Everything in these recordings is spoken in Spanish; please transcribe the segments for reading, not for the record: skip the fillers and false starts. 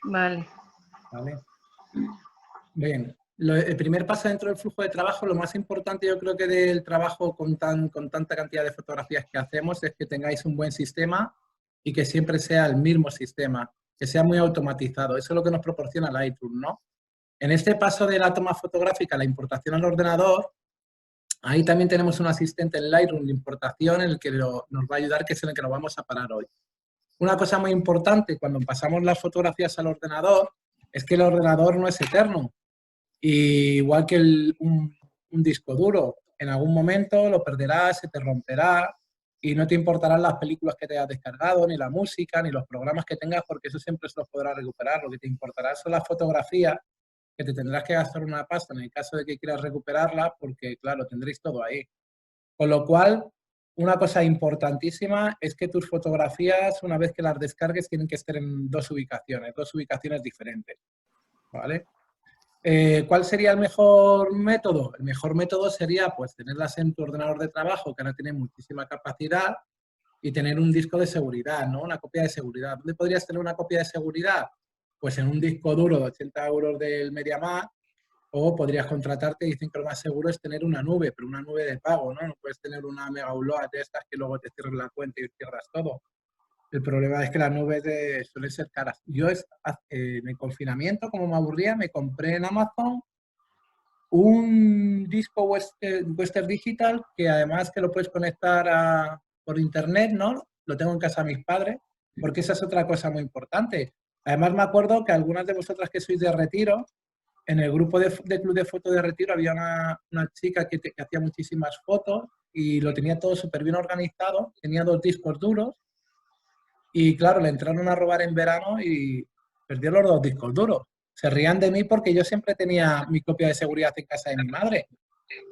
Vale. ¿Vale? Bien, el primer paso dentro del flujo de trabajo, lo más importante yo creo que del trabajo con tanta cantidad de fotografías que hacemos es que tengáis un buen sistema y que siempre sea el mismo sistema, que sea muy automatizado. Eso es lo que nos proporciona Lightroom, ¿no? En este paso de la toma fotográfica, la importación al ordenador, ahí también tenemos un asistente en Lightroom de importación en el que nos va a ayudar, que es en el que nos vamos a parar hoy. Una cosa muy importante cuando pasamos las fotografías al ordenador es que el ordenador no es eterno. Y igual que un disco duro, en algún momento lo perderás, se te romperá y no te importarán las películas que te hayas descargado, ni la música, ni los programas que tengas, porque eso siempre se los podrás recuperar. Lo que te importará son las fotografías, que te tendrás que gastar una pasta en el caso de que quieras recuperarla, porque claro, tendréis todo ahí. Con lo cual, una cosa importantísima es que tus fotografías, una vez que las descargues, tienen que estar en dos ubicaciones diferentes, ¿vale? ¿Cuál sería el mejor método? El mejor método sería pues tenerlas en tu ordenador de trabajo, que ahora tiene muchísima capacidad, y tener un disco de seguridad, ¿no? Una copia de seguridad. ¿Dónde podrías tener una copia de seguridad? Pues en un disco duro de 80 euros del MediaMarkt, o podrías contratarte, dicen que lo más seguro es tener una nube, pero una nube de pago, ¿no? No puedes tener una mega upload de estas que luego te cierres la cuenta y cierras todo. El problema es que las nubes suelen ser caras. Yo en el confinamiento, como me aburría, me compré en Amazon un disco Western Digital, que además que lo puedes conectar por internet, ¿no? Lo tengo en casa de mis padres, porque esa es otra cosa muy importante. Además me acuerdo que algunas de vosotras que sois de Retiro, en el grupo de Club de Foto de Retiro había una chica que hacía muchísimas fotos y lo tenía todo súper bien organizado, tenía 2 discos duros y claro, le entraron a robar en verano y perdió los 2 discos duros. Se rían de mí porque yo siempre tenía mi copia de seguridad en casa de mi madre.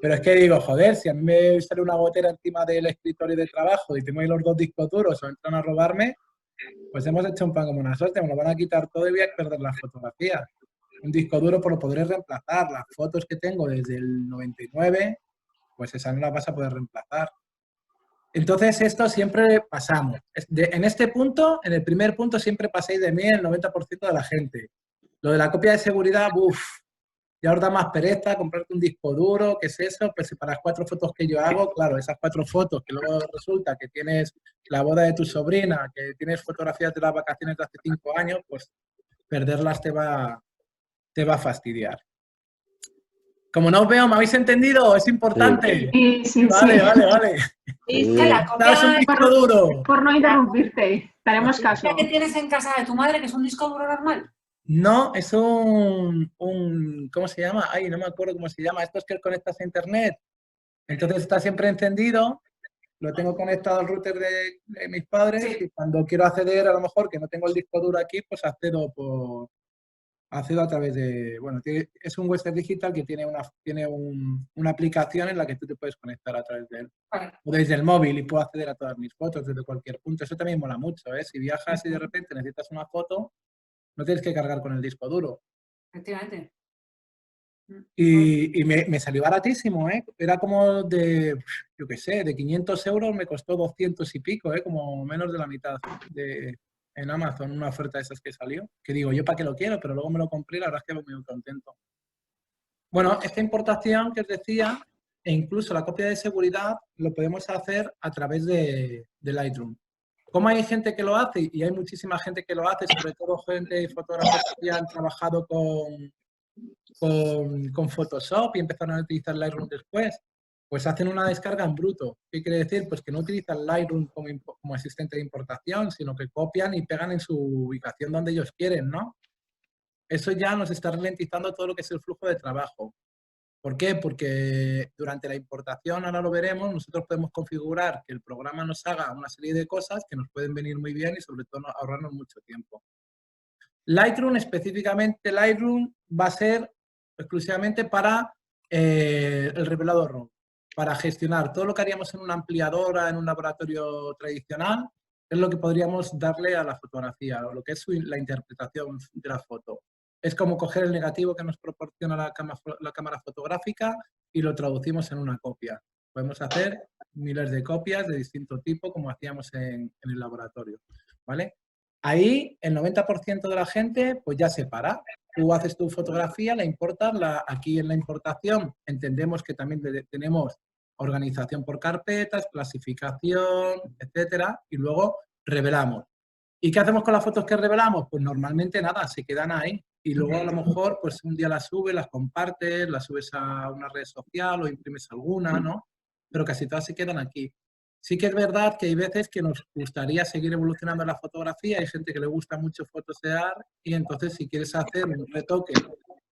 Pero es que digo, joder, si a mí me sale una gotera encima del escritorio de trabajo y tengo ahí los 2 discos duros o entran a robarme, pues hemos hecho un pan como una suerte, me lo van a quitar todo y voy a perder las fotografías. Un disco duro pues lo podré reemplazar. Las fotos que tengo desde el 99, pues esas no las vas a poder reemplazar. Entonces, esto siempre pasamos. En este punto, en el primer punto, siempre pasáis de mí el 90% de la gente. Lo de la copia de seguridad, uff, ya os da más pereza comprarte un disco duro, ¿qué es eso? Pues si para las 4 fotos que yo hago, claro, esas 4 fotos que luego resulta que tienes la boda de tu sobrina, que tienes fotografías de las vacaciones de hace 5 años, pues perderlas te va a fastidiar. Como no os veo, ¿me habéis entendido? Es Sí, importante. Sí, sí, Vale, sí. vale, vale. Dice sí. la Daos un copia, disco duro. Por no interrumpirte, te haremos caso. que tienes en casa de tu madre, que es un disco duro normal. No, es ¿cómo se llama? Ay, no me acuerdo cómo se llama. Esto es que conectas a internet. Entonces está siempre encendido, lo tengo conectado al router de mis padres Sí. y cuando quiero acceder, a lo mejor que no tengo el disco duro aquí, pues accedo a través de, bueno, es un Western Digital que tiene una aplicación en la que tú te puedes conectar a través de él. Vale. O desde el móvil y puedo acceder a todas mis fotos desde cualquier punto. Eso también mola mucho, ¿eh? Si viajas y de repente necesitas una foto, no tienes que cargar con el disco duro. Efectivamente. Y me salió baratísimo, ¿eh? Era como yo qué sé, de 500 euros me costó 200 y pico, ¿eh? Como menos de la mitad en Amazon, una oferta de esas que salió. Que digo, yo para qué lo quiero, pero luego me lo compré y la verdad es que muy contento. Bueno, esta importación que os decía, e incluso la copia de seguridad, lo podemos hacer a través de Lightroom. Como hay gente que lo hace, y hay muchísima gente que lo hace, sobre todo gente, fotógrafos que han trabajado con Photoshop y empezaron a utilizar Lightroom después, pues hacen una descarga en bruto. ¿Qué quiere decir? Pues que no utilizan Lightroom como asistente de importación, sino que copian y pegan en su ubicación donde ellos quieren, ¿no? Eso ya nos está ralentizando todo lo que es el flujo de trabajo. ¿Por qué? Porque durante la importación, ahora lo veremos, nosotros podemos configurar que el programa nos haga una serie de cosas que nos pueden venir muy bien y sobre todo ahorrarnos mucho tiempo. Lightroom, específicamente Lightroom, va a ser exclusivamente para el revelado RAW, para gestionar todo lo que haríamos en una ampliadora, en un laboratorio tradicional, es lo que podríamos darle a la fotografía, o lo que es la interpretación de la foto. Es como coger el negativo que nos proporciona la cámara fotográfica y lo traducimos en una copia. Podemos hacer miles de copias de distinto tipo, como hacíamos en el laboratorio, ¿vale? Ahí el 90% de la gente pues ya se para. Tú haces tu fotografía, la importas, aquí en la importación entendemos que también tenemos organización por carpetas, clasificación, etcétera, y luego revelamos. ¿Y qué hacemos con las fotos que revelamos? Pues normalmente nada, se quedan ahí. Y luego a lo mejor pues un día las subes, las compartes, las subes a una red social o imprimes alguna, ¿no? Pero casi todas se quedan aquí. Sí que es verdad que hay veces que nos gustaría seguir evolucionando la fotografía, hay gente que le gusta mucho fotosear y entonces si quieres hacer un retoque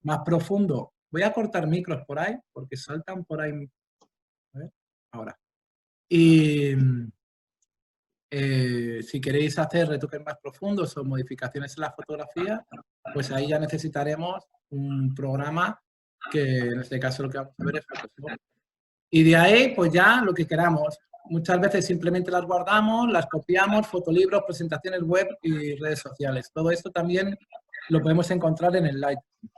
más profundo, voy a cortar micros por ahí porque saltan por ahí. A ver, ahora. Y si queréis hacer retoques más profundos o modificaciones en la fotografía, pues ahí ya necesitaremos un programa que en este caso lo que vamos a ver es Photoshop. Y de ahí, pues ya lo que queramos. Muchas veces simplemente las guardamos, las copiamos, fotolibros, presentaciones web y redes sociales. Todo esto también lo podemos encontrar en el Lightroom.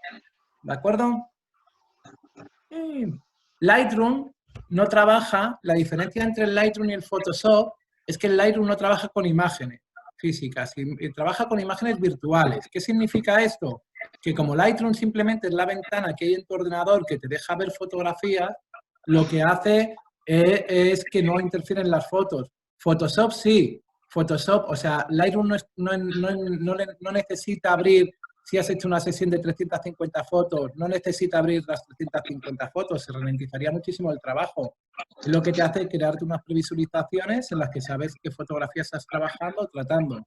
¿De acuerdo? Lightroom no trabaja, la diferencia entre el Lightroom y el Photoshop es que el Lightroom no trabaja con imágenes físicas, y trabaja con imágenes virtuales. ¿Qué significa esto? Que como Lightroom simplemente es la ventana que hay en tu ordenador que te deja ver fotografías, lo que hace es que no interfieren las fotos. Photoshop sí. Photoshop, o sea, Lightroom no necesita abrir, si has hecho una sesión de 350 fotos, no necesita abrir las 350 fotos, se ralentizaría muchísimo el trabajo. Lo que te hace es crearte unas previsualizaciones en las que sabes qué fotografías estás trabajando o tratando.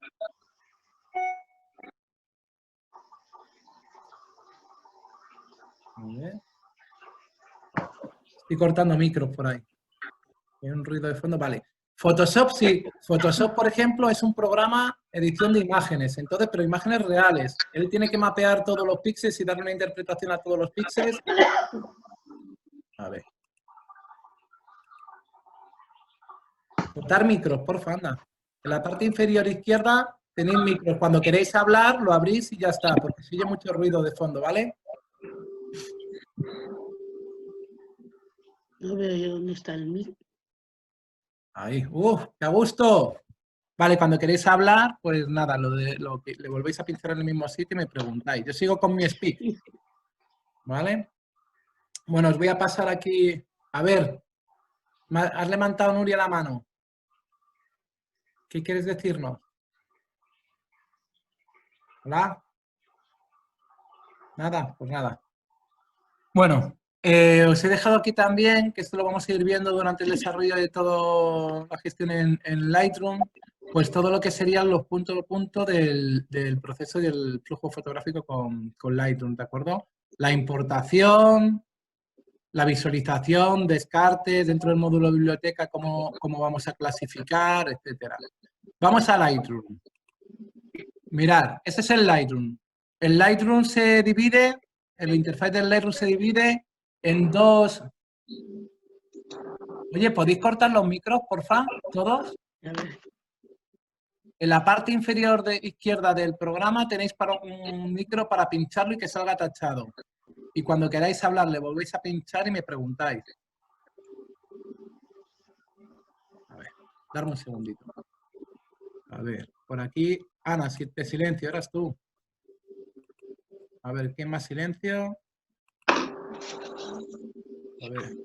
A ver. Estoy cortando micros por ahí. Hay un ruido de fondo, vale. Photoshop sí. Photoshop, por ejemplo, es un programa edición de imágenes, entonces, pero imágenes reales. Él tiene que mapear todos los píxeles y dar una interpretación a todos los píxeles. A ver. Cortar micros, porfa, anda. En la parte inferior izquierda tenéis micros. Cuando queréis hablar, lo abrís y ya está, porque se oye mucho ruido de fondo, ¿vale? No veo yo dónde está el micro. Ahí, ¡qué a gusto! Vale, cuando queréis hablar, pues nada, lo que le volvéis a pinchar en el mismo sitio y me preguntáis. Yo sigo con mi speak, ¿vale? Bueno, os voy a pasar aquí. A ver, has levantado, Nuria, la mano. ¿Qué quieres decirnos? ¿Hola? Nada, pues nada. Bueno, os he dejado aquí también, que esto lo vamos a ir viendo durante el desarrollo de toda la gestión en Lightroom, pues todo lo que serían los puntos a punto del proceso y del flujo fotográfico con Lightroom, ¿de acuerdo? La importación, la visualización, descartes, dentro del módulo de biblioteca, cómo vamos a clasificar, etcétera. Vamos a Lightroom. Mirad, este es el Lightroom. El Lightroom se divide, el interfaz del Lightroom se divide en dos. Oye, ¿podéis cortar los micros, porfa? ¿Todos? En la parte inferior izquierda del programa tenéis un micro para pincharlo y que salga tachado. Y cuando queráis hablar, le volvéis a pinchar y me preguntáis. A ver, darme un segundito. A ver, por aquí, Ana, si te silencio, eras tú. A ver, ¿quién más silencio? A ver.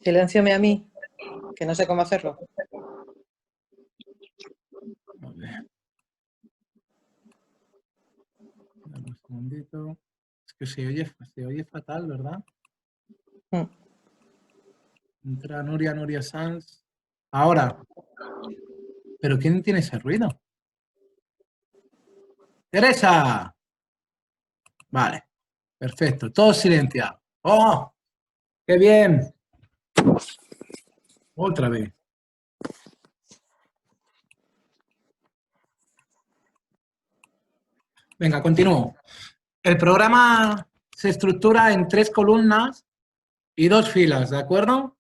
Silénciame a mí, que no sé cómo hacerlo. A ver. Dame un segundito. Es que se oye fatal, ¿verdad? Entra Nuria Sanz. Ahora. ¿Pero quién tiene ese ruido? ¡Teresa! Vale. Perfecto. Todo silenciado. ¡Oh! ¡Qué bien! Otra vez. Venga, continúo. El programa se estructura en 3 columnas y 2 filas, ¿de acuerdo?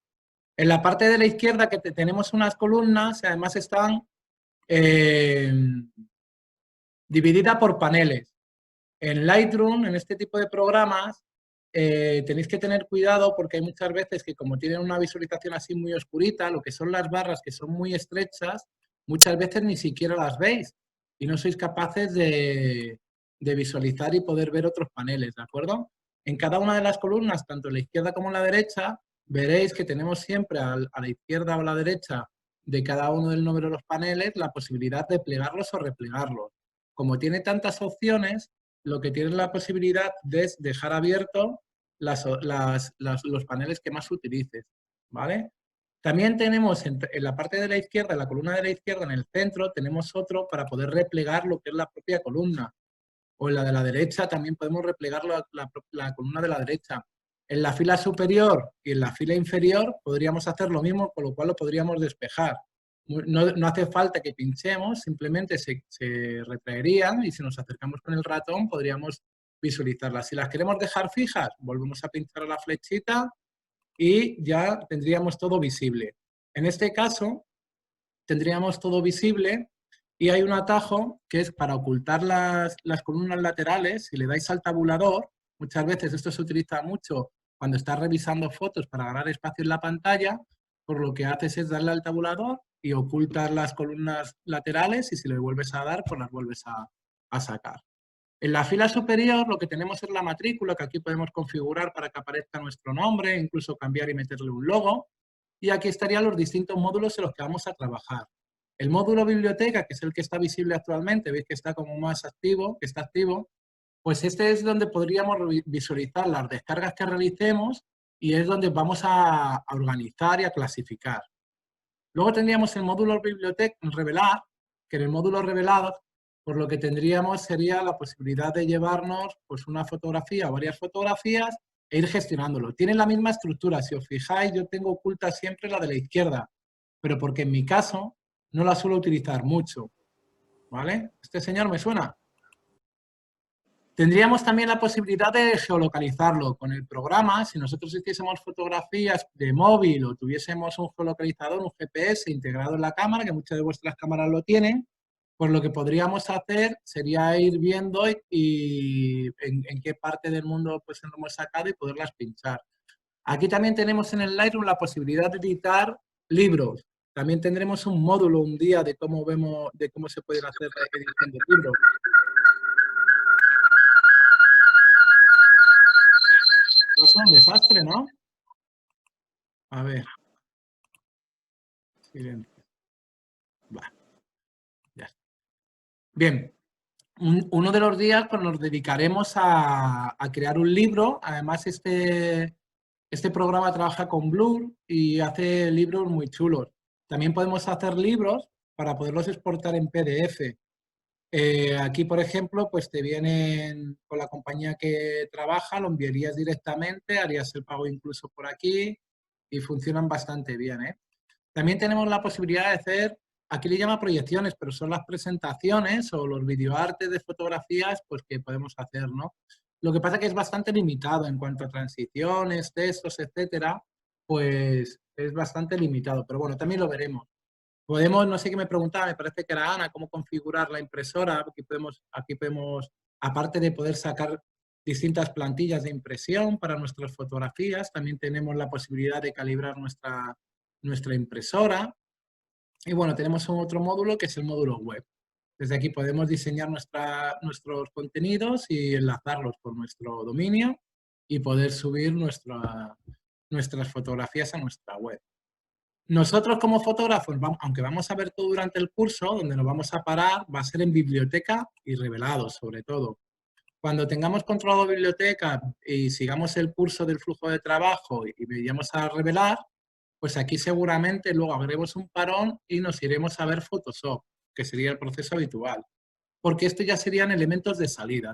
En la parte de la izquierda que tenemos unas columnas y además están divididas por paneles. En Lightroom, en este tipo de programas, tenéis que tener cuidado porque hay muchas veces que como tienen una visualización así muy oscurita, lo que son las barras que son muy estrechas, muchas veces ni siquiera las veis. y no sois capaces de visualizar y poder ver otros paneles, ¿de acuerdo? En cada una de las columnas, tanto en la izquierda como en la derecha, veréis que tenemos siempre a la izquierda o a la derecha de cada uno del número de los paneles la posibilidad de plegarlos o replegarlos. Como tiene tantas opciones, lo que tiene la posibilidad es dejar abierto los paneles que más utilices, ¿vale? También tenemos en la parte de la izquierda, en la columna de la izquierda, en el centro, tenemos otro para poder replegar lo que es la propia columna. O en la de la derecha también podemos replegar la columna de la derecha. En la fila superior y en la fila inferior podríamos hacer lo mismo, con lo cual lo podríamos despejar. No hace falta que pinchemos, simplemente se retraerían y si nos acercamos con el ratón podríamos visualizarlas. Si las queremos dejar fijas, volvemos a pinchar a la flechita y ya tendríamos todo visible. En este caso, tendríamos todo visible y hay un atajo que es para ocultar las columnas laterales. Si le dais al tabulador, muchas veces esto se utiliza mucho cuando estás revisando fotos para ganar espacio en la pantalla, por lo que haces es darle al tabulador y ocultas las columnas laterales y si le vuelves a dar, pues las vuelves a sacar. En la fila superior lo que tenemos es la matrícula, que aquí podemos configurar para que aparezca nuestro nombre, incluso cambiar y meterle un logo. Y aquí estarían los distintos módulos en los que vamos a trabajar. El módulo biblioteca, que es el que está visible actualmente, veis que está como más activo, que está activo, pues este es donde podríamos visualizar las descargas que realicemos y es donde vamos a organizar y a clasificar. Luego tendríamos el módulo biblioteca revelar, que en el módulo revelado, por lo que tendríamos sería la posibilidad de llevarnos pues una fotografía o varias fotografías e ir gestionándolo. Tiene la misma estructura, si os fijáis, yo tengo oculta siempre la de la izquierda, pero porque en mi caso no la suelo utilizar mucho, ¿vale? ¿Este señor me suena? Tendríamos también la posibilidad de geolocalizarlo con el programa. Si nosotros hiciésemos fotografías de móvil o tuviésemos un geolocalizador, un GPS integrado en la cámara, que muchas de vuestras cámaras lo tienen, pues lo que podríamos hacer sería ir viendo y en qué parte del mundo pues lo hemos sacado y poderlas pinchar. Aquí también tenemos en el Lightroom la posibilidad de editar libros. También tendremos un módulo un día de cómo se pueden hacer la edición de libros. Es un desastre, ¿no? A ver. Silencio. Va. Ya está. Bien. Uno de los días pues, nos dedicaremos a crear un libro. Además, este programa trabaja con Blur y hace libros muy chulos. También podemos hacer libros para poderlos exportar en PDF. Aquí, por ejemplo, pues te vienen con la compañía que trabaja, lo enviarías directamente, harías el pago incluso por aquí y funcionan bastante bien, ¿eh? También tenemos la posibilidad de hacer, aquí le llama proyecciones, pero son las presentaciones o los videoartes de fotografías pues que podemos hacer, ¿no? Lo que pasa es que es bastante limitado en cuanto a transiciones, textos, etcétera, pues es bastante limitado, pero bueno, también lo veremos. Podemos, no sé qué me preguntaba, me parece que era Ana, cómo configurar la impresora. Aquí podemos, aparte de poder sacar distintas plantillas de impresión para nuestras fotografías, también tenemos la posibilidad de calibrar nuestra impresora. Y bueno, tenemos otro módulo que es el módulo web. Desde aquí podemos diseñar nuestros contenidos y enlazarlos con nuestro dominio y poder subir nuestras fotografías a nuestra web. Nosotros como fotógrafos, aunque vamos a ver todo durante el curso, donde nos vamos a parar va a ser en biblioteca y revelados, sobre todo. Cuando tengamos controlado biblioteca y sigamos el curso del flujo de trabajo y vayamos a revelar, pues aquí seguramente luego haremos un parón y nos iremos a ver Photoshop, que sería el proceso habitual. Porque esto ya serían elementos de salida.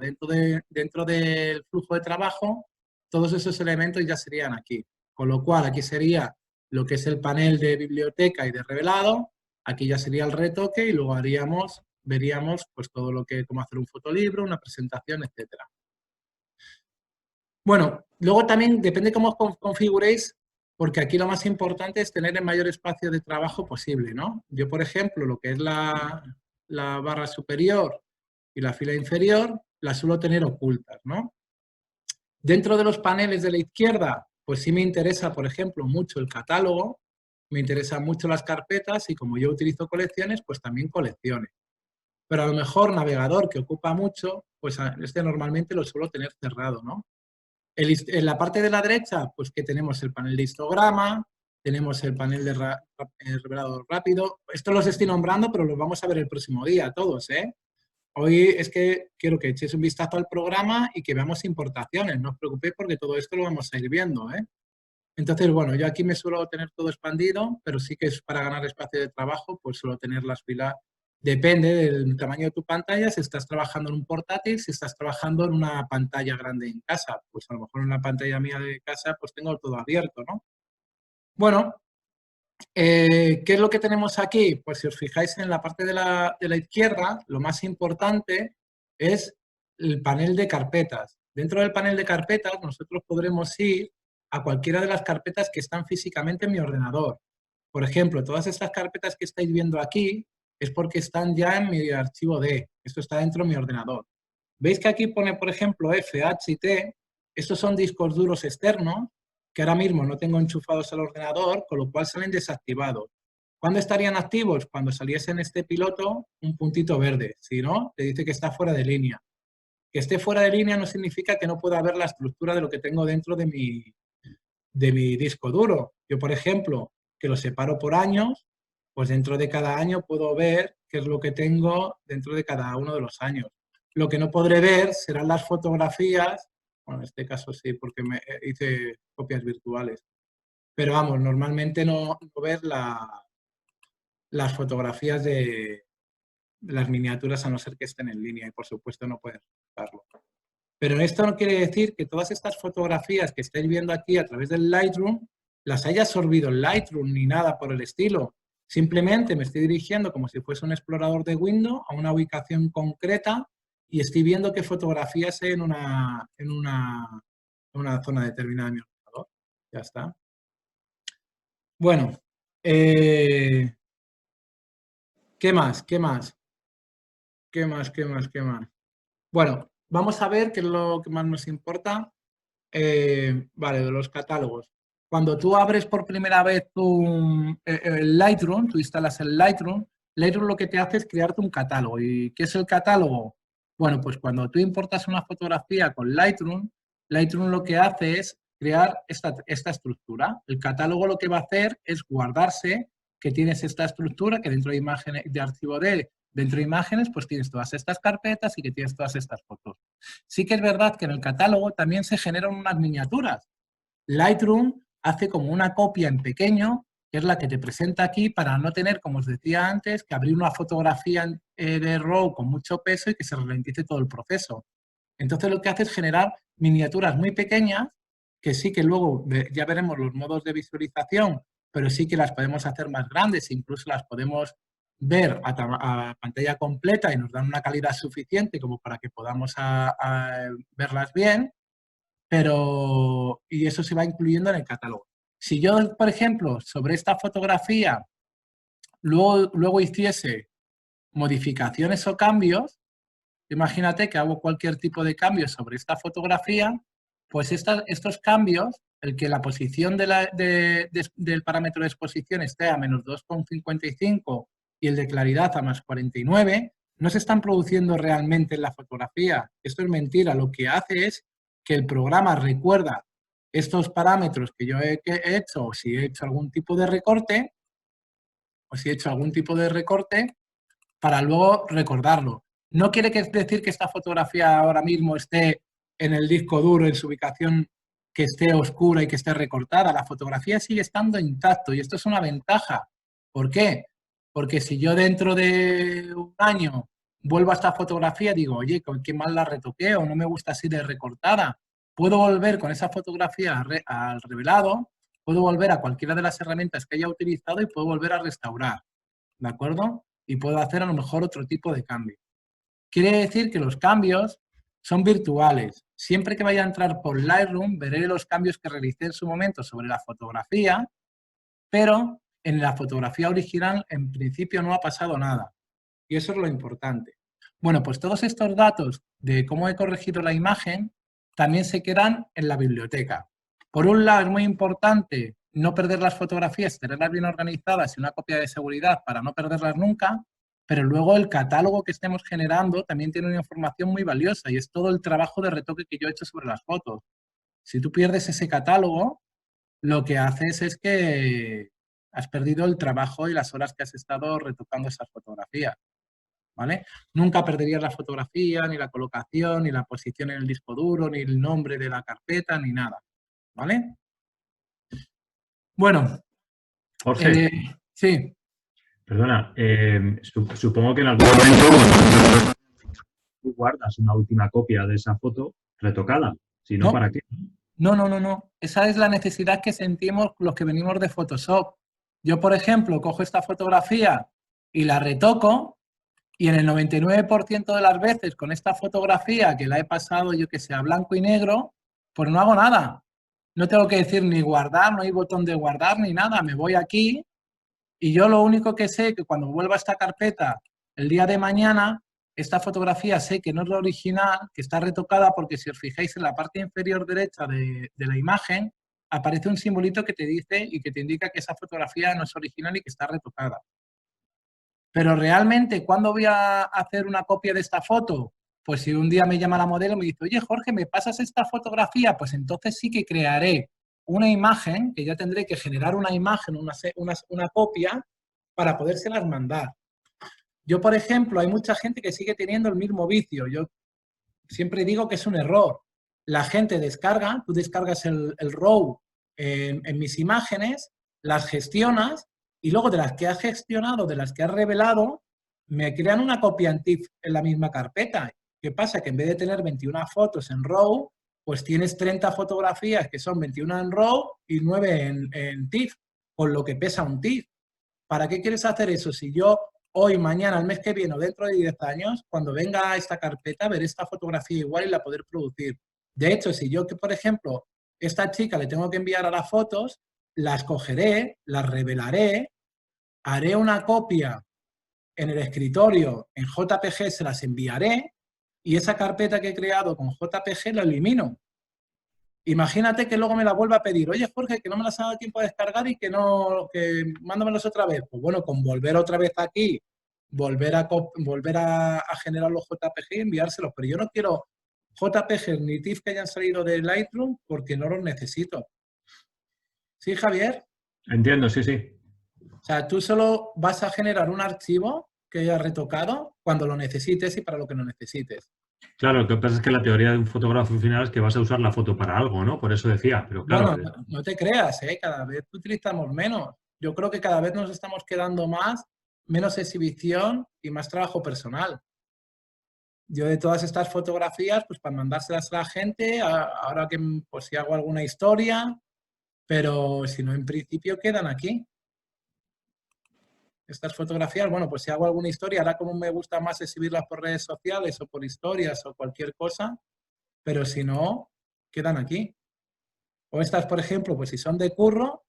Dentro del flujo de trabajo, todos esos elementos ya serían aquí. Con lo cual, aquí sería lo que es el panel de biblioteca y de revelado. Aquí ya sería el retoque y luego veríamos pues todo lo que, cómo hacer un fotolibro, una presentación, etcétera. Bueno, luego también depende cómo os configuréis, porque aquí lo más importante es tener el mayor espacio de trabajo posible, ¿no? Yo, por ejemplo, lo que es la barra superior y la fila inferior, la suelo tener ocultas, ¿no? Dentro de los paneles de la izquierda, pues sí me interesa, por ejemplo, mucho el catálogo, me interesan mucho las carpetas y como yo utilizo colecciones, pues también colecciones. pero a lo mejor navegador que ocupa mucho, pues este normalmente lo suelo tener cerrado, ¿no? En la parte de la derecha, pues que tenemos el panel de histograma, tenemos el panel de revelador rápido. Esto los estoy nombrando, pero los vamos a ver el próximo día todos, ¿eh? Hoy es que quiero que echéis un vistazo al programa y que veamos importaciones. No os preocupéis porque todo esto lo vamos a ir viendo, ¿eh? Entonces, bueno, yo aquí me suelo tener todo expandido, pero sí que es para ganar espacio de trabajo, pues suelo tener las filas. Depende del tamaño de tu pantalla, si estás trabajando en un portátil, si estás trabajando en una pantalla grande en casa. Pues a lo mejor en la pantalla mía de casa, pues tengo todo abierto, ¿no? Bueno, ¿qué es lo que tenemos aquí? Pues si os fijáis en la parte de la izquierda, lo más importante es el panel de carpetas. Dentro del panel de carpetas nosotros podremos ir a cualquiera de las carpetas que están físicamente en mi ordenador. Por ejemplo, todas estas carpetas que estáis viendo aquí es porque están ya en mi archivo D. Esto está dentro de mi ordenador. ¿Veis que aquí pone, por ejemplo, F, H y T? Estos son discos duros externos que ahora mismo no tengo enchufados al ordenador, con lo cual salen desactivados. ¿Cuándo estarían activos? Cuando saliese en este piloto un puntito verde. Si no, te dice que está fuera de línea. Que esté fuera de línea no significa que no pueda ver la estructura de lo que tengo dentro de mi disco duro. Yo, por ejemplo, que lo separo por años, pues dentro de cada año puedo ver qué es lo que tengo dentro de cada uno de los años. Lo que no podré ver serán las fotografías, bueno, en este caso sí, porque me hice copias virtuales, pero vamos, normalmente no ver las fotografías de las miniaturas a no ser que estén en línea y por supuesto no pueden verlo. Pero esto no quiere decir que todas estas fotografías que estáis viendo aquí a través del Lightroom las haya absorbido el Lightroom ni nada por el estilo. Simplemente me estoy dirigiendo como si fuese un explorador de Windows a una ubicación concreta y estoy viendo qué fotografías hay en una zona determinada de mi ordenador. Ya está. Bueno, ¿qué más? ¿Qué más? ¿Qué más? ¿Qué más? ¿Qué más? Bueno, vamos a ver qué es lo que más nos importa. Vale, de los catálogos. Cuando tú abres por primera vez el Lightroom, tú instalas el Lightroom, Lightroom lo que te hace es crearte un catálogo. ¿Y qué es el catálogo? Bueno, pues cuando tú importas una fotografía con Lightroom, Lightroom lo que hace es crear esta estructura. El catálogo lo que va a hacer es guardarse que tienes esta estructura, que dentro de imágenes, de archivo D, dentro de imágenes, pues tienes todas estas carpetas y que tienes todas estas fotos. Sí que es verdad que en el catálogo también se generan unas miniaturas. Lightroom hace como una copia en pequeño, que es la que te presenta aquí, para no tener, como os decía antes, que abrir una fotografía de RAW con mucho peso y que se ralentice todo el proceso. Entonces lo que hace es generar miniaturas muy pequeñas, que sí que luego ya veremos los modos de visualización, pero sí que las podemos hacer más grandes, incluso las podemos ver a pantalla completa y nos dan una calidad suficiente como para que podamos verlas bien, y eso se va incluyendo en el catálogo. Si yo, por ejemplo, sobre esta fotografía luego hiciese modificaciones o cambios, imagínate que hago cualquier tipo de cambio sobre esta fotografía, pues estos cambios, el que la posición del parámetro de exposición esté a menos 2,55 y el de claridad a más 49, no se están produciendo realmente en la fotografía. Esto es mentira. Lo que hace es que el programa recuerda estos parámetros que yo he hecho, o si he hecho algún tipo de recorte, para luego recordarlo. No quiere decir que esta fotografía ahora mismo esté en el disco duro, en su ubicación, que esté oscura y que esté recortada. La fotografía sigue estando intacto y esto es una ventaja. ¿Por qué? Porque si yo dentro de un año vuelvo a esta fotografía, digo, oye, qué mal la retoqué o no me gusta así de recortada, puedo volver con esa fotografía al revelado, puedo volver a cualquiera de las herramientas que haya utilizado y puedo volver a restaurar. ¿De acuerdo? Y puedo hacer a lo mejor otro tipo de cambio. Quiere decir que los cambios son virtuales. Siempre que vaya a entrar por Lightroom, veré los cambios que realicé en su momento sobre la fotografía, pero en la fotografía original, en principio, no ha pasado nada. Y eso es lo importante. Bueno, pues todos estos datos de cómo he corregido la imagen también se quedan en la biblioteca. Por un lado, es muy importante no perder las fotografías, tenerlas bien organizadas y una copia de seguridad para no perderlas nunca, pero luego el catálogo que estemos generando también tiene una información muy valiosa y es todo el trabajo de retoque que yo he hecho sobre las fotos. Si tú pierdes ese catálogo, lo que haces es que has perdido el trabajo y las horas que has estado retocando esas fotografías, ¿vale? Nunca perderías la fotografía, ni la colocación, ni la posición en el disco duro, ni el nombre de la carpeta, ni nada, ¿vale? Bueno, Jorge, sí. perdona, supongo que en algún momento tú guardas una última copia de esa foto retocada. Si no, No. ¿para qué? No. Esa es la necesidad que sentimos los que venimos de Photoshop. Yo, por ejemplo, cojo esta fotografía y la retoco y en el 99% de las veces con esta fotografía que la he pasado, yo que sé, a blanco y negro, pues no hago nada. No tengo que decir ni guardar, no hay botón de guardar ni nada. Me voy aquí y yo lo único que sé es que cuando vuelva a esta carpeta el día de mañana, esta fotografía sé que no es la original, que está retocada porque si os fijáis en la parte inferior derecha de la imagen, aparece un simbolito que te dice y que te indica que esa fotografía no es original y que está retocada. Pero realmente, ¿cuándo voy a hacer una copia de esta foto? Pues si un día me llama la modelo y me dice, oye Jorge, ¿me pasas esta fotografía? Pues entonces sí que crearé una imagen, que ya tendré que generar una imagen, una copia, para podérselas mandar. Yo, por ejemplo, hay mucha gente que sigue teniendo el mismo vicio. Yo siempre digo que es un error. La gente descarga, tú descargas el RAW en mis imágenes, las gestionas y luego de las que has gestionado, de las que has revelado, me crean una copia en TIFF en la misma carpeta. ¿Qué pasa? Que en vez de tener 21 fotos en RAW, pues tienes 30 fotografías que son 21 en RAW y 9 en TIFF, con lo que pesa un TIFF. ¿Para qué quieres hacer eso? Si yo hoy, mañana, el mes que viene o dentro de 10 años, cuando venga a esta carpeta, veré esta fotografía igual y la poder producir. De hecho, si yo, que por ejemplo, esta chica le tengo que enviar a las fotos, las cogeré, las revelaré, haré una copia en el escritorio, en JPG se las enviaré y esa carpeta que he creado con JPG la elimino. Imagínate que luego me la vuelva a pedir, oye Jorge, que no me las ha dado tiempo a descargar y que mándamelas otra vez. Pues bueno, con volver otra vez aquí, volver a generar los JPG y enviárselos. Pero yo no quiero JPG ni TIFF que hayan salido de Lightroom porque no los necesito. ¿Sí, Javier? Entiendo, sí, sí. O sea, tú solo vas a generar un archivo que hayas retocado cuando lo necesites y para lo que lo necesites. Claro, lo que pasa es que la teoría de un fotógrafo final es que vas a usar la foto para algo, ¿no? Por eso decía, pero claro. Bueno, no te creas, cada vez utilizamos menos. Yo creo que cada vez nos estamos quedando menos exhibición y más trabajo personal. Yo de todas estas fotografías, pues para mandárselas a la gente, ahora que pues si hago alguna historia, pero si no, en principio quedan aquí. Estas fotografías, bueno, pues si hago alguna historia, ahora como me gusta más exhibirlas por redes sociales o por historias o cualquier cosa, pero si no, quedan aquí. O estas, por ejemplo, pues si son de curro,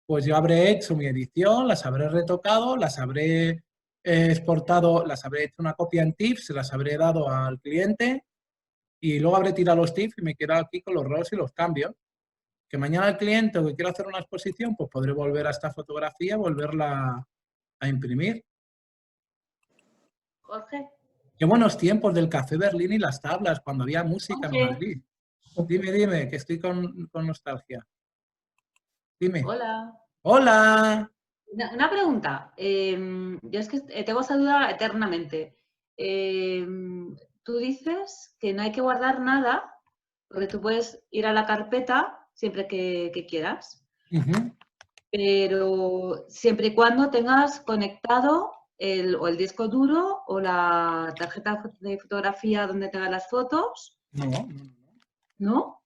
pues yo habré hecho mi edición, las habré retocado, las habré exportado, las habré hecho una copia en TIFF, se las habré dado al cliente y luego habré tirado los TIFF y me quedo aquí con los RAWs y los cambios. Que mañana el cliente o que quiera hacer una exposición, pues podré volver a esta fotografía, volverla a imprimir. Jorge. Qué buenos tiempos del Café Berlín y las tablas, cuando había música en Madrid. Dime, que estoy con nostalgia. Dime. Hola. ¡Hola! Una pregunta. Yo es que tengo esa duda eternamente. Tú dices que no hay que guardar nada, porque tú puedes ir a la carpeta siempre que quieras, pero siempre y cuando tengas conectado o el disco duro o la tarjeta de fotografía donde tengas las fotos. No. ¿No?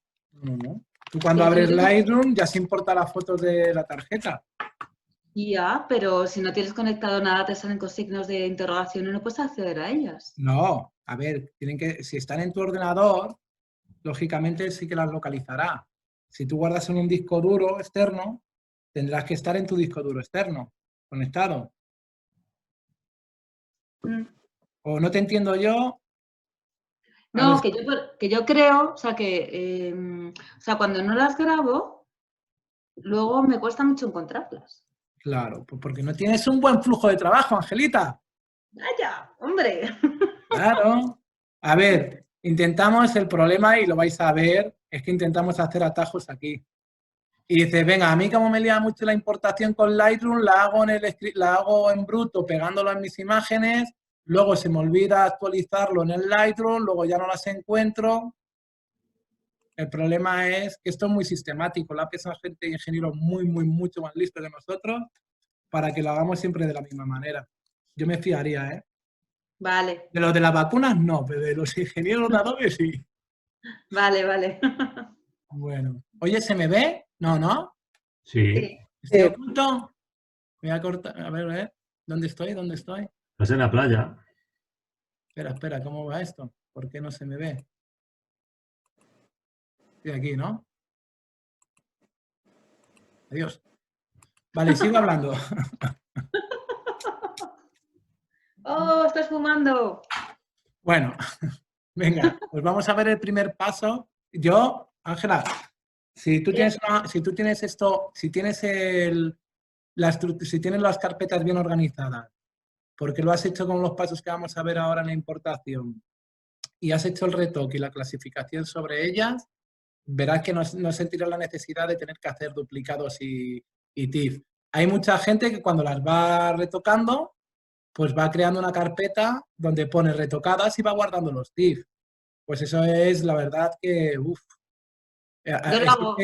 Tú cuando abres Lightroom ya se importa las fotos de la tarjeta. Ya, pero si no tienes conectado nada, te salen con signos de interrogación y no puedes acceder a ellas. No, a ver, si están en tu ordenador, lógicamente sí que las localizará. Si tú guardas en un disco duro externo, tendrás que estar en tu disco duro externo, conectado. ¿O no te entiendo yo? No, que yo creo, o sea, cuando no las grabo, luego me cuesta mucho encontrarlas. Claro, pues porque no tienes un buen flujo de trabajo, Angelita. Vaya, hombre. Claro. A ver, intentamos el problema y lo vais a ver, es que intentamos hacer atajos aquí. Y dices, venga, a mí como me lía mucho la importación con Lightroom, la hago en bruto pegándolo en mis imágenes, luego se me olvida actualizarlo en el Lightroom, luego ya no las encuentro. El problema es que esto es muy sistemático, la piensa gente de ingenieros mucho más listos que nosotros para que lo hagamos siempre de la misma manera. Yo me fiaría, ¿eh? Vale, De los de las vacunas no, pero de los ingenieros de Adobe sí. vale. Bueno. Oye, ¿se me ve? No, ¿no? Sí. Sí. ¿Estoy oculto? Voy a cortar, a ver. ¿Dónde estoy? ¿Dónde estoy? Estás en la playa. Espera, ¿cómo va esto? ¿Por qué no se me ve? Estoy aquí, ¿no? Adiós. Vale, sigo hablando. ¡Oh, estás fumando! Bueno, venga, pues vamos a ver el primer paso. Yo, Ángela, si tú tienes esto, si tienes si tienes las carpetas bien organizadas, porque lo has hecho con los pasos que vamos a ver ahora en la importación, y has hecho el retoque y la clasificación sobre ellas, verás que no sentirás la necesidad de tener que hacer duplicados y TIFF. Hay mucha gente que cuando las va retocando, pues va creando una carpeta donde pone retocadas y va guardando los TIFF. Pues eso es la verdad que, uff. Yo lo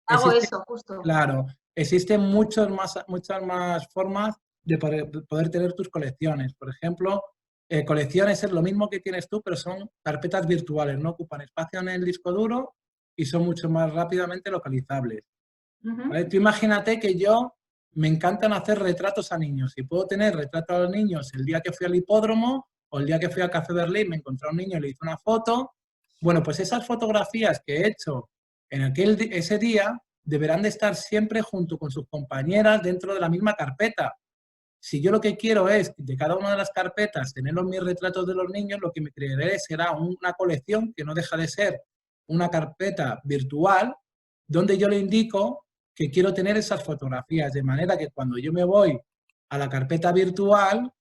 hago eso, justo. Claro, existen muchas más formas de poder tener tus colecciones. Por ejemplo, colecciones es lo mismo que tienes tú, pero son carpetas virtuales, no ocupan espacio en el disco duro y son mucho más rápidamente localizables. ¿Vale? Tú imagínate que yo me encantan hacer retratos a niños y puedo tener retratos a los niños el día que fui al hipódromo o el día que fui al Café Berlín, me encontré a un niño y le hice una foto. Bueno, pues esas fotografías que he hecho en ese día deberán de estar siempre junto con sus compañeras dentro de la misma carpeta. Si yo lo que quiero es de cada una de las carpetas tener los mis retratos de los niños, lo que me crearé será una colección que no deja de ser una carpeta virtual donde yo le indico que quiero tener esas fotografías, de manera que cuando yo me voy a la carpeta virtual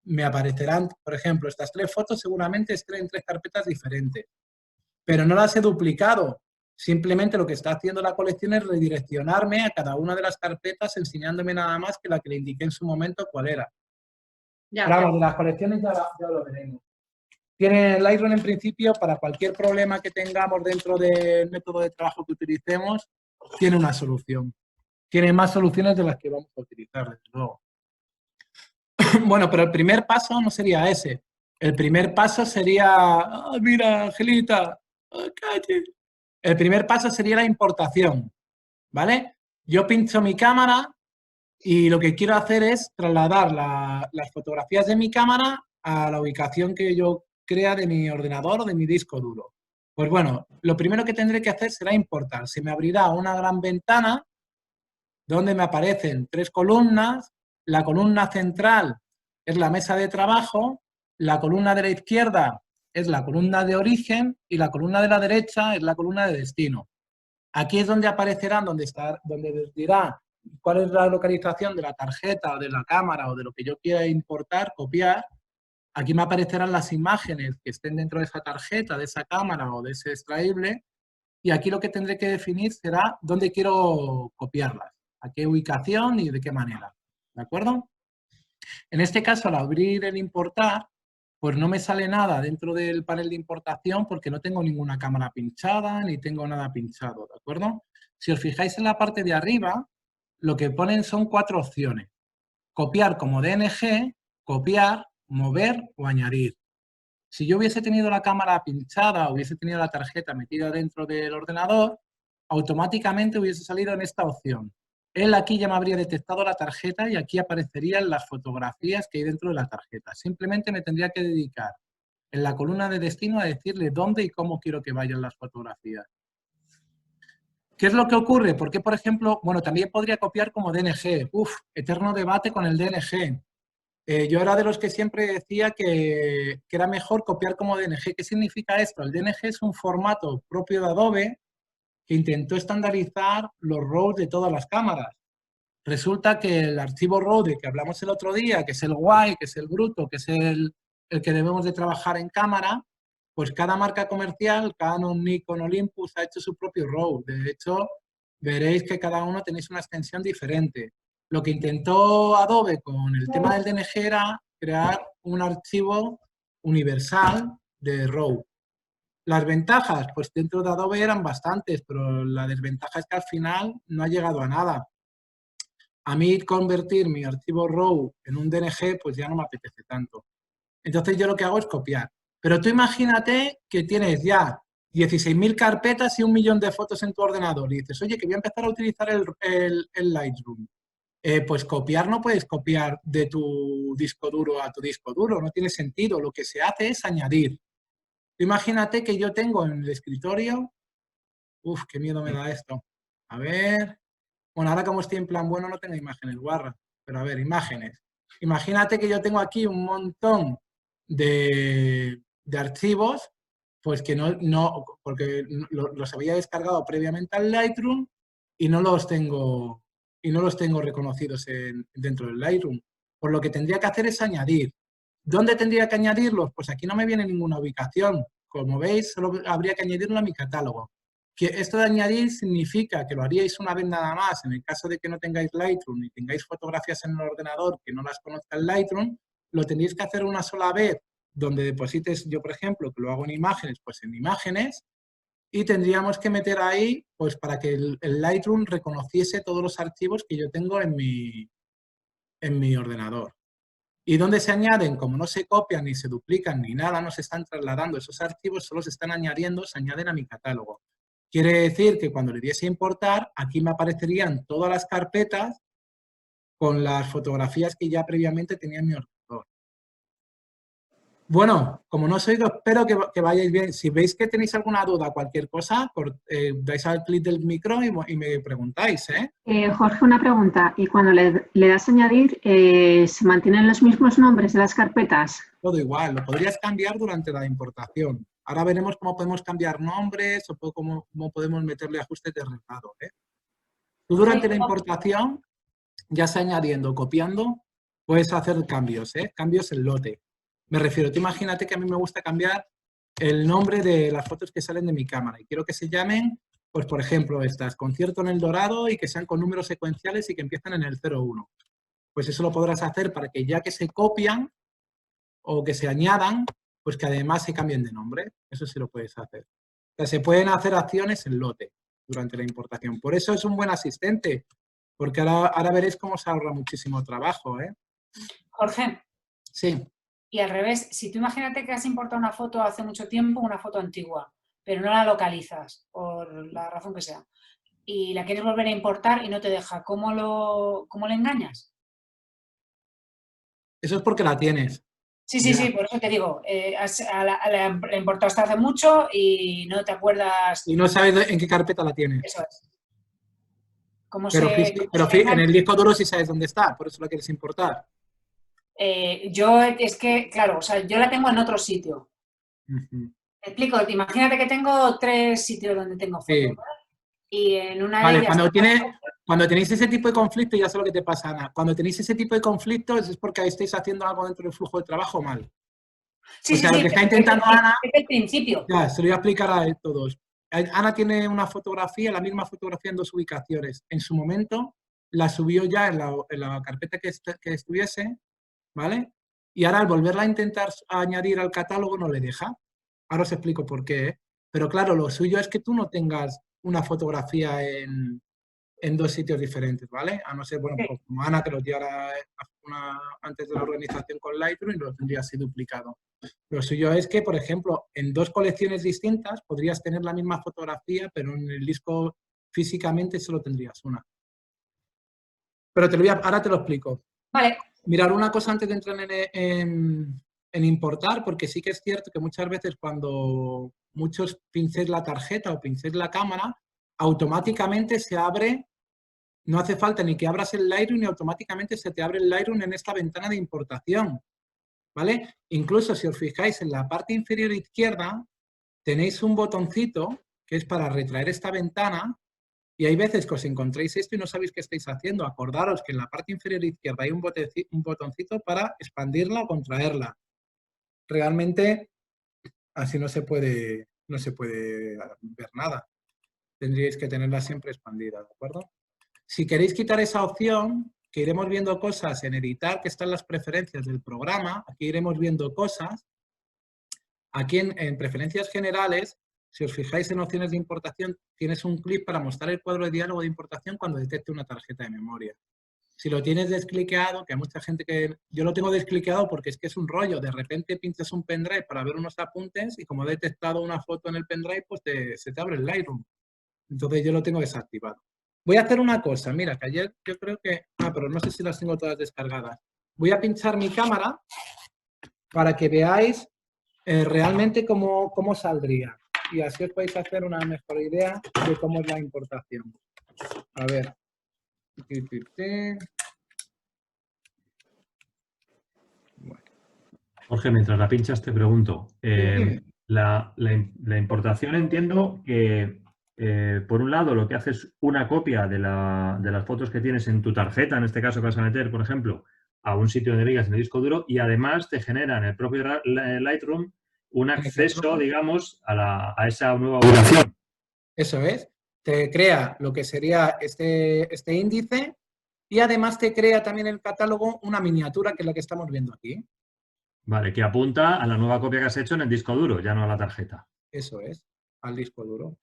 me aparecerán, por ejemplo, estas 3 fotos seguramente estén en 3 carpetas diferentes, pero no las he duplicado. Simplemente lo que está haciendo la colección es redireccionarme a cada una de las carpetas enseñándome nada más que la que le indiqué en su momento cuál era. Ya, Claro, de las colecciones ya lo veremos. Tiene Lightroom en principio para cualquier problema que tengamos dentro del método de trabajo que utilicemos, tiene una solución. Tiene más soluciones de las que vamos a utilizar, desde luego. Bueno, pero el primer paso no sería ese. El primer paso sería, mira, Angelita, calle. El primer paso sería la importación, ¿vale? Yo pincho mi cámara y lo que quiero hacer es trasladar las fotografías de mi cámara a la ubicación que yo crea de mi ordenador o de mi disco duro. Pues bueno, lo primero que tendré que hacer será importar. Se me abrirá una gran ventana donde me aparecen 3 columnas. La columna central es la mesa de trabajo, la columna de la izquierda es la columna de origen y la columna de la derecha es la columna de destino. Aquí es donde aparecerán, donde dirá cuál es la localización de la tarjeta o de la cámara o de lo que yo quiera importar, copiar. Aquí me aparecerán las imágenes que estén dentro de esa tarjeta, de esa cámara o de ese extraíble. Y aquí lo que tendré que definir será dónde quiero copiarlas, a qué ubicación y de qué manera. ¿De acuerdo? En este caso, al abrir el importar, pues no me sale nada dentro del panel de importación porque no tengo ninguna cámara pinchada ni tengo nada pinchado, ¿de acuerdo? Si os fijáis en la parte de arriba, lo que ponen son 4 opciones. Copiar como DNG, copiar, mover o añadir. Si yo hubiese tenido la cámara pinchada o hubiese tenido la tarjeta metida dentro del ordenador, automáticamente hubiese salido en esta opción. Él aquí ya me habría detectado la tarjeta y aquí aparecerían las fotografías que hay dentro de la tarjeta. Simplemente me tendría que dedicar en la columna de destino a decirle dónde y cómo quiero que vayan las fotografías. ¿Qué es lo que ocurre? Porque, por ejemplo, bueno, también podría copiar como DNG. Eterno debate con el DNG. Yo era de los que siempre decía que era mejor copiar como DNG. ¿Qué significa esto? El DNG es un formato propio de Adobe que intentó estandarizar los RAWs de todas las cámaras. resulta que el archivo RAW de que hablamos el otro día, que es el guay, que es el bruto, que es el que debemos de trabajar en cámara, pues cada marca comercial, Canon, Nikon, Olympus, ha hecho su propio RAW. De hecho, veréis que cada uno tenéis una extensión diferente. Lo que intentó Adobe con el tema del DNG era crear un archivo universal de RAW. Las ventajas, pues dentro de Adobe eran bastantes, pero la desventaja es que al final no ha llegado a nada. A mí convertir mi archivo RAW en un DNG, pues ya no me apetece tanto. Entonces yo lo que hago es copiar. Pero tú imagínate que tienes ya 16.000 carpetas y 1 millón de fotos en tu ordenador y dices, oye, que voy a empezar a utilizar el Lightroom. Pues copiar no puedes copiar de tu disco duro a tu disco duro, no tiene sentido. Lo que se hace es añadir. Imagínate que yo tengo en el escritorio, uf, qué miedo me da esto. A ver, bueno, ahora como estoy en plan bueno no tengo imágenes guarra, pero a ver, imágenes. Imagínate que yo tengo aquí un montón de archivos, pues que porque los había descargado previamente al Lightroom y no los tengo reconocidos dentro del Lightroom. Por lo que tendría que hacer es añadir. ¿Dónde tendría que añadirlos? Pues aquí no me viene ninguna ubicación. Como veis, solo habría que añadirlo a mi catálogo. Que esto de añadir significa que lo haríais una vez nada más. En el caso de que no tengáis Lightroom y tengáis fotografías en el ordenador que no las conozca el Lightroom, lo tendréis que hacer una sola vez, donde deposites, yo por ejemplo, que lo hago en imágenes, pues en imágenes, y tendríamos que meter ahí, pues para que el Lightroom reconociese todos los archivos que yo tengo en mi ordenador. ¿Y dónde se añaden? Como no se copian, ni se duplican, ni nada, no se están trasladando esos archivos, solo se están añadiendo, se añaden a mi catálogo. Quiere decir que cuando le diese a importar, aquí me aparecerían todas las carpetas con las fotografías que ya previamente tenía en mi ordenador. Bueno, como no os oigo, espero que vayáis bien. Si veis que tenéis alguna duda, cualquier cosa, dais al clic del micro y me preguntáis, ¿eh? Jorge, una pregunta. ¿Y cuando le das a añadir, se mantienen los mismos nombres de las carpetas? Todo igual, lo podrías cambiar durante la importación. Ahora veremos cómo podemos cambiar nombres o cómo podemos meterle ajustes de recado, ¿eh? Tú durante la importación, ya sea añadiendo o copiando, puedes hacer cambios, ¿eh? Cambios en lote. Me refiero, tú imagínate que a mí me gusta cambiar el nombre de las fotos que salen de mi cámara y quiero que se llamen, pues por ejemplo, estas, Concierto en el Dorado y que sean con números secuenciales y que empiezan en el 01. Pues eso lo podrás hacer para que ya que se copian o que se añadan, pues que además se cambien de nombre. Eso sí lo puedes hacer. O sea, se pueden hacer acciones en lote durante la importación. Por eso es un buen asistente, porque ahora veréis cómo se ahorra muchísimo trabajo, ¿eh? Jorge. Sí. Y al revés, si tú imagínate que has importado una foto hace mucho tiempo, una foto antigua, pero no la localizas, por la razón que sea, y la quieres volver a importar y no te deja, ¿cómo le engañas? Eso es porque la tienes. Sí, por eso te digo, la importaste hace mucho y no te acuerdas. Y no sabes en qué carpeta la tienes. Eso es. Pero en el disco duro sí sabes dónde está, por eso la quieres importar. Yo es que, claro, o sea, yo la tengo en otro sitio. Te explico, imagínate que tengo 3 sitios donde tengo fotos, Sí. ¿vale? Y en una Vale, de ellas... cuando tenéis ese tipo de conflicto, ya sé lo que te pasa, Ana. Cuando tenéis ese tipo de conflictos es porque estáis haciendo algo dentro del flujo de trabajo mal. Sí, o sea, lo que está intentando Ana... Es el principio. Ya, se lo voy a explicar a todos. Ana tiene una fotografía, la misma fotografía en 2 ubicaciones. En su momento la subió ya en la carpeta que estuviese, ¿vale? Y ahora al volverla a intentar añadir al catálogo no le deja. Ahora os explico por qué, ¿eh? Pero claro, lo suyo es que tú no tengas una fotografía en 2 sitios diferentes, ¿vale? A no ser, bueno, pues como Ana que lo llevara antes de la organización con Lightroom y lo tendría así duplicado. Lo suyo es que, por ejemplo, en 2 colecciones distintas podrías tener la misma fotografía, pero en el disco físicamente solo tendrías una. Pero ahora te lo explico. Vale. Mirar una cosa antes de entrar en importar, porque sí que es cierto que muchas veces cuando muchos pincéis la tarjeta o pincéis la cámara, automáticamente se abre, no hace falta ni que abras el Lightroom y automáticamente se te abre el Lightroom en esta ventana de importación, ¿vale? Incluso si os fijáis en la parte inferior izquierda, tenéis un botoncito que es para retraer esta ventana Y hay veces que os encontréis esto y no sabéis qué estáis haciendo. Acordaros que en la parte inferior izquierda hay un botoncito para expandirla o contraerla. Realmente así no se puede ver nada. Tendríais que tenerla siempre expandida, ¿de acuerdo? Si queréis quitar esa opción, que iremos viendo cosas en editar, que están las preferencias del programa, aquí iremos viendo cosas. Aquí en preferencias generales, si os fijáis en opciones de importación, tienes un clip para mostrar el cuadro de diálogo de importación cuando detecte una tarjeta de memoria. Si lo tienes descliqueado, que hay mucha gente que... Yo lo tengo descliqueado porque es que es un rollo. De repente pinchas un pendrive para ver unos apuntes y como he detectado una foto en el pendrive, pues se te abre el Lightroom. Entonces yo lo tengo desactivado. Voy a hacer una cosa. Mira, que ayer yo creo que... pero no sé si las tengo todas descargadas. Voy a pinchar mi cámara para que veáis realmente cómo saldría. Y así os podéis hacer una mejor idea de cómo es la importación. A ver. Bueno. Jorge, mientras la pinchas te pregunto. La importación entiendo que, por un lado, lo que haces es una copia de las fotos que tienes en tu tarjeta, en este caso que vas a meter, por ejemplo, a un sitio donde digas en el disco duro, y además te genera en el propio Lightroom un acceso, digamos, a esa nueva ubicación. Eso es. Te crea lo que sería este índice y además te crea también el catálogo una miniatura, que es la que estamos viendo aquí. Vale, que apunta a la nueva copia que has hecho en el disco duro, ya no a la tarjeta. Eso es, al disco duro.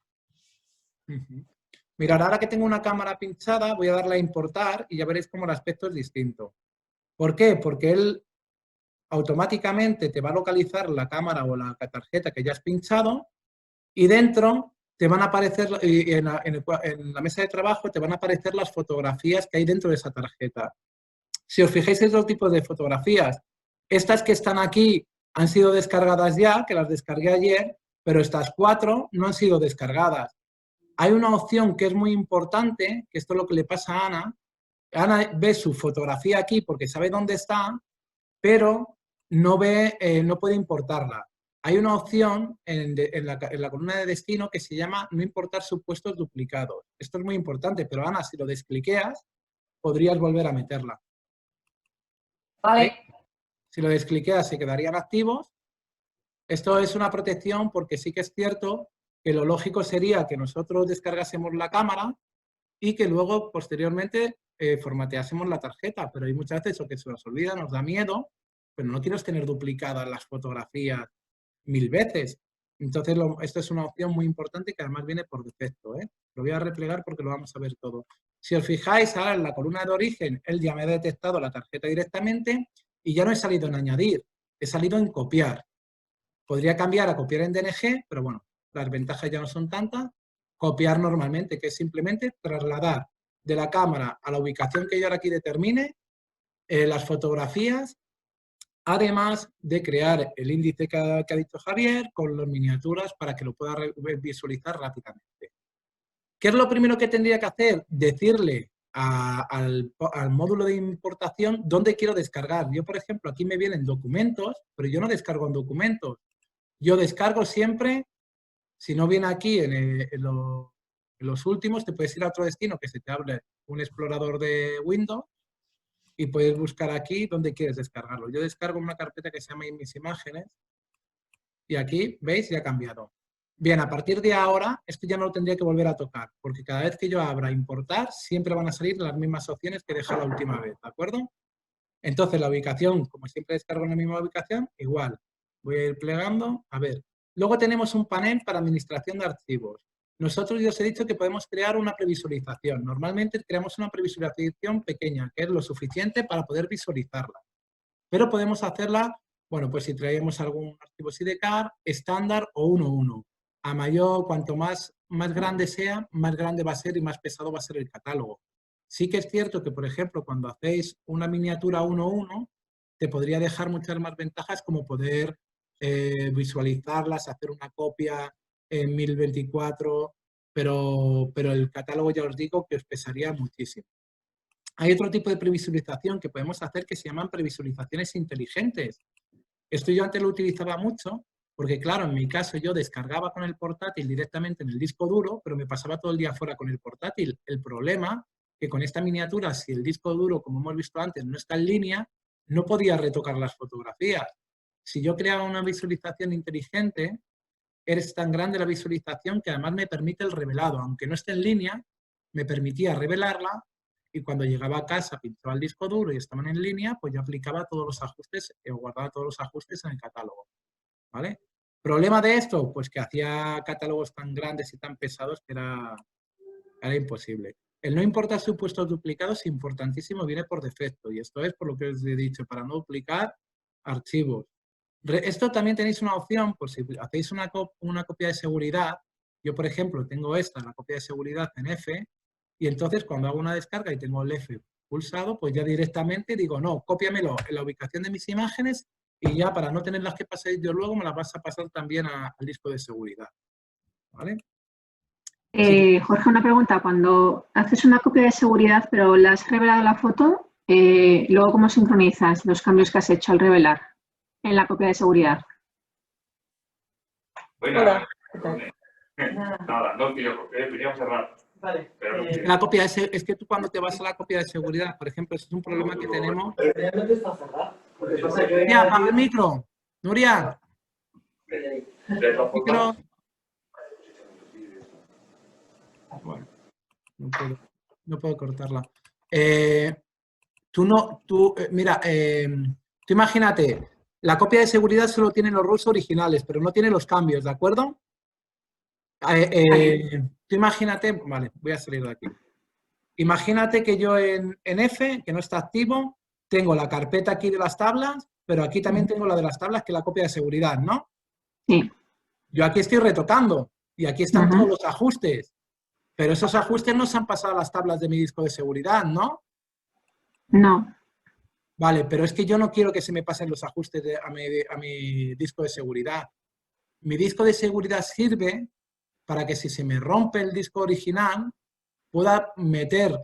Mirad, ahora que tengo una cámara pinchada, voy a darle a importar y ya veréis cómo el aspecto es distinto. ¿Por qué? Porque él automáticamente te va a localizar la cámara o la tarjeta que ya has pinchado y dentro te van a aparecer, en la mesa de trabajo te van a aparecer las fotografías que hay dentro de esa tarjeta. Si os fijáis, hay dos tipos de fotografías. Estas que están aquí han sido descargadas ya, que las descargué ayer, pero estas 4 no han sido descargadas. Hay una opción que es muy importante, que esto es lo que le pasa a Ana. Ana ve su fotografía aquí porque sabe dónde está, pero no puede importarla. Hay una opción en la columna de destino que se llama no importar supuestos duplicados. Esto es muy importante, pero Ana, si lo descliqueas, podrías volver a meterla. Vale. Si lo descliqueas, se quedarían activos. Esto es una protección porque sí que es cierto que lo lógico sería que nosotros descargásemos la cámara y que luego, posteriormente, formateásemos la tarjeta. Pero hay muchas veces o que se nos olvida, nos da miedo, pero no quiero tener duplicadas las fotografías 1000 veces. Entonces, esto es una opción muy importante que además viene por defecto. Lo voy a replegar porque lo vamos a ver todo. Si os fijáis, ahora en la columna de origen, él ya me ha detectado la tarjeta directamente y ya no he salido en añadir, he salido en copiar. Podría cambiar a copiar en DNG, pero bueno, las ventajas ya no son tantas. Copiar normalmente, que es simplemente trasladar de la cámara a la ubicación que yo ahora aquí determine las fotografías, además de crear el índice que ha dicho Javier con las miniaturas para que lo pueda visualizar rápidamente. ¿Qué es lo primero que tendría que hacer? Decirle al módulo de importación dónde quiero descargar. Yo, por ejemplo, aquí me vienen documentos, pero yo no descargo en documentos. Yo descargo siempre, si no viene aquí en los últimos, te puedes ir a otro destino que se te abre un explorador de Windows y puedes buscar aquí donde quieres descargarlo. Yo descargo una carpeta que se llama Mis Imágenes y aquí, ¿veis? Ya ha cambiado. Bien, a partir de ahora, esto ya no lo tendría que volver a tocar, porque cada vez que yo abra importar, siempre van a salir las mismas opciones que dejé la última vez, ¿de acuerdo? Entonces, la ubicación, como siempre descargo en la misma ubicación, igual. Voy a ir plegando. A ver. Luego tenemos un panel para administración de archivos. Nosotros ya os he dicho que podemos crear una previsualización. Normalmente creamos una previsualización pequeña, que es lo suficiente para poder visualizarla. Pero podemos hacerla, bueno, pues si traemos algún archivo sidecar, estándar o 1.1. A mayor, cuanto más grande sea, más grande va a ser y más pesado va a ser el catálogo. Sí que es cierto que, por ejemplo, cuando hacéis una miniatura 1.1, te podría dejar muchas más ventajas como poder visualizarlas, hacer una copia en 1024, pero el catálogo ya os digo que os pesaría muchísimo. Hay otro tipo de previsualización que podemos hacer que se llaman previsualizaciones inteligentes. Esto yo antes lo utilizaba mucho Porque claro, en mi caso yo descargaba con el portátil directamente en el disco duro, pero me pasaba todo el día fuera con el portátil. El problema que con esta miniatura, si el disco duro, como hemos visto antes, no está en línea, no podía retocar las fotografías. Si yo creaba una visualización inteligente, es tan grande la visualización que además me permite el revelado. Aunque no esté en línea, me permitía revelarla y cuando llegaba a casa, pinchaba el disco duro y estaban en línea, pues yo aplicaba todos los ajustes o guardaba todos los ajustes en el catálogo. ¿Vale? ¿Problema de esto? Pues que hacía catálogos tan grandes y tan pesados que era imposible. El no importar supuestos duplicados es importantísimo, viene por defecto. Y esto es por lo que os he dicho, para no duplicar archivos. Esto también tenéis una opción, por si hacéis una copia de seguridad. Yo, por ejemplo, tengo la copia de seguridad en F, y entonces cuando hago una descarga y tengo el F pulsado, pues ya directamente digo, no, cópiamelo en la ubicación de mis imágenes y ya para no tenerlas que pasar yo luego me las vas a pasar también al disco de seguridad. ¿Vale? Jorge, una pregunta. Cuando haces una copia de seguridad pero le has revelado la foto, luego ¿cómo sincronizas los cambios que has hecho al revelar en la copia de seguridad? Hola. Nada, no quiero, queríamos cerrar. Vale. La copia es que tú cuando te vas a la copia de seguridad, por ejemplo, ese es un problema que tenemos. Pero ya no te está cerrado. Nuria, apaga el micro. Nuria. Micro. Bueno, no puedo cortarla. Mira, tú imagínate, la copia de seguridad solo tiene los roles originales, pero no tiene los cambios, ¿de acuerdo? Tú imagínate, vale, voy a salir de aquí. Imagínate que yo en F, que no está activo, tengo la carpeta aquí de las tablas, pero aquí también tengo la de las tablas, que es la copia de seguridad, ¿no? Sí. Yo aquí estoy retocando y aquí están todos los ajustes, pero esos ajustes no se han pasado a las tablas de mi disco de seguridad, ¿no? No. Vale, pero es que yo no quiero que se me pasen los ajustes a mi disco de seguridad. Mi disco de seguridad sirve para que si se me rompe el disco original, pueda meter